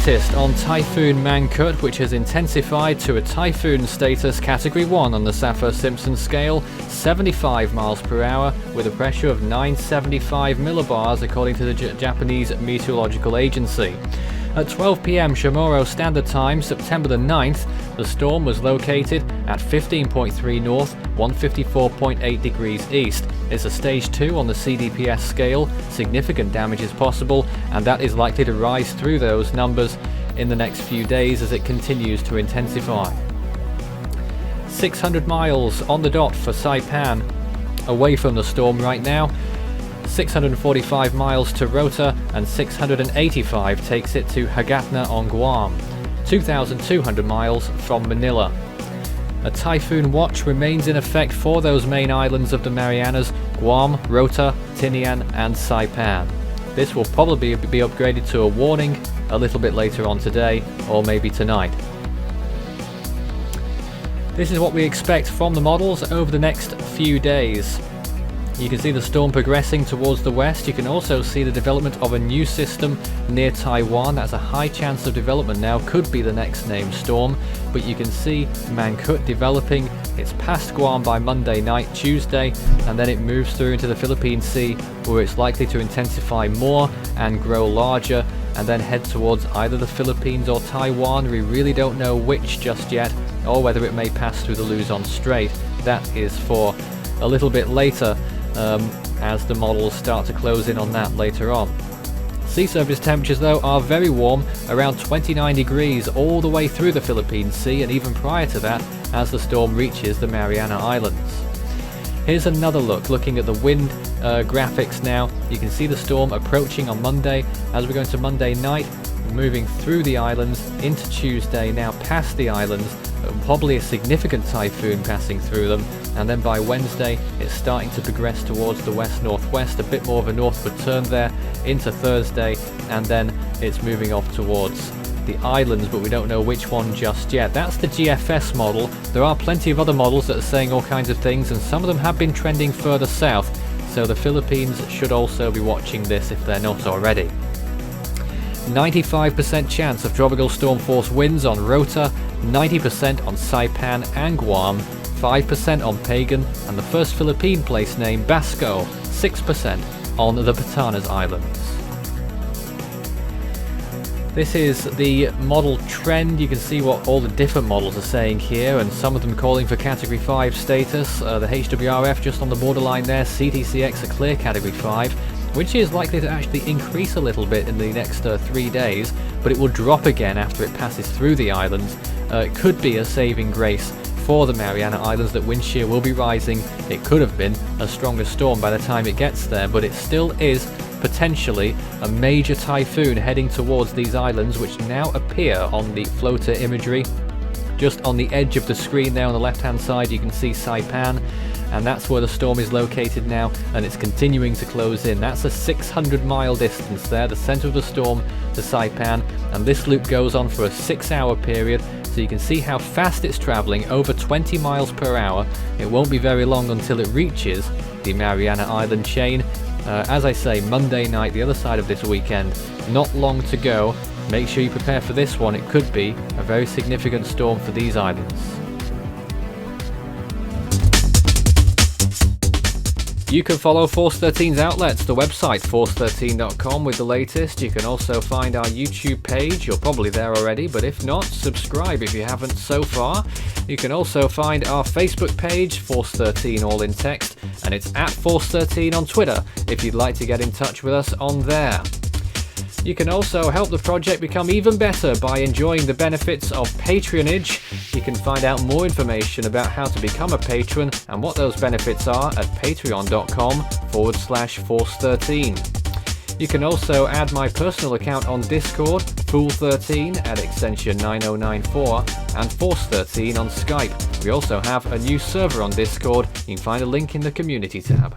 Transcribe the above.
latest on Typhoon Mangkhut, which has intensified to a typhoon status Category 1 on the Saffir-Simpson scale, 75 miles per hour, with a pressure of 975 millibars according to the Japanese Meteorological Agency. At 12 p.m. Chamorro Standard Time, September the 9th, the storm was located at 15.3 north, 154.8 degrees east. It's a stage 2 on the CDPS scale. Significant damage is possible, and that is likely to rise through those numbers in the next few days as it continues to intensify. 600 miles on the dot for Saipan, away from the storm right now. 645 miles to Rota, and 685 takes it to Hagatna on Guam. 2,200 miles from Manila. A typhoon watch remains in effect for those main islands of the Marianas: Guam, Rota, Tinian and Saipan. This will probably be upgraded to a warning a little bit later on today, or maybe tonight. This is what we expect from the models over the next few days. You can see the storm progressing towards the west. You can also see the development of a new system near Taiwan. That's a high chance of development now, could be the next named storm. But you can see Mangkhut developing. It's past Guam by Monday night, Tuesday, and then it moves through into the Philippine Sea, where it's likely to intensify more and grow larger, and then head towards either the Philippines or Taiwan. We really don't know which just yet, or whether it may pass through the Luzon Strait. That is for a little bit later, as the models start to close in on that later on. Sea surface temperatures though are very warm, around 29 degrees all the way through the Philippine Sea, and even prior to that as the storm reaches the Mariana Islands. Here's another look, looking at the wind graphics now. You can see the storm approaching on Monday. As we go into Monday night, moving through the islands into Tuesday, now past the islands, probably a significant typhoon passing through them, and then by Wednesday it's starting to progress towards the west-northwest, a bit more of a northward turn there into Thursday, and then it's moving off towards the islands, but we don't know which one just yet. That's the GFS model. There are plenty of other models that are saying all kinds of things, and some of them have been trending further south, so the Philippines should also be watching this if they're not already. 95% chance of tropical storm force winds on Rota, 90% on Saipan and Guam, 5% on Pagan, and the first Philippine place name, Basco, 6% on the Batanes Islands. This is the model trend. You can see what all the different models are saying here, and some of them calling for Category 5 status. The HWRF just on the borderline there, CTCX a clear Category 5, which is likely to actually increase a little bit in the next 3 days, but it will drop again after it passes through the islands. It could be a saving grace for the Mariana Islands that wind shear will be rising. It could have been a stronger storm by the time it gets there, but it still is potentially a major typhoon heading towards these islands, which now appear on the floater imagery. Just on the edge of the screen there on the left hand side you can see Saipan, and that's where the storm is located now, and it's continuing to close in. That's a 600-mile distance there, the center of the storm to Saipan, and this loop goes on for a 6-hour period, so you can see how fast it's traveling, over 20 miles per hour. It won't be very long until it reaches the Mariana Island chain. As I say, Monday night, the other side of this weekend, not long to go. Make sure you prepare for this one. It could be a very significant storm for these islands. You can follow Force 13's outlets, the website force13.com with the latest. You can also find our YouTube page. You're probably there already, but if not, subscribe if you haven't so far. You can also find our Facebook page, Force 13 all in text, and it's at Force 13 on Twitter if you'd like to get in touch with us on there. You can also help the project become even better by enjoying the benefits of patronage. You can find out more information about how to become a patron and what those benefits are at patreon.com/Force13. You can also add my personal account on Discord, Fool13 at extension 9094, and Force13 on Skype. We also have a new server on Discord. You can find a link in the community tab.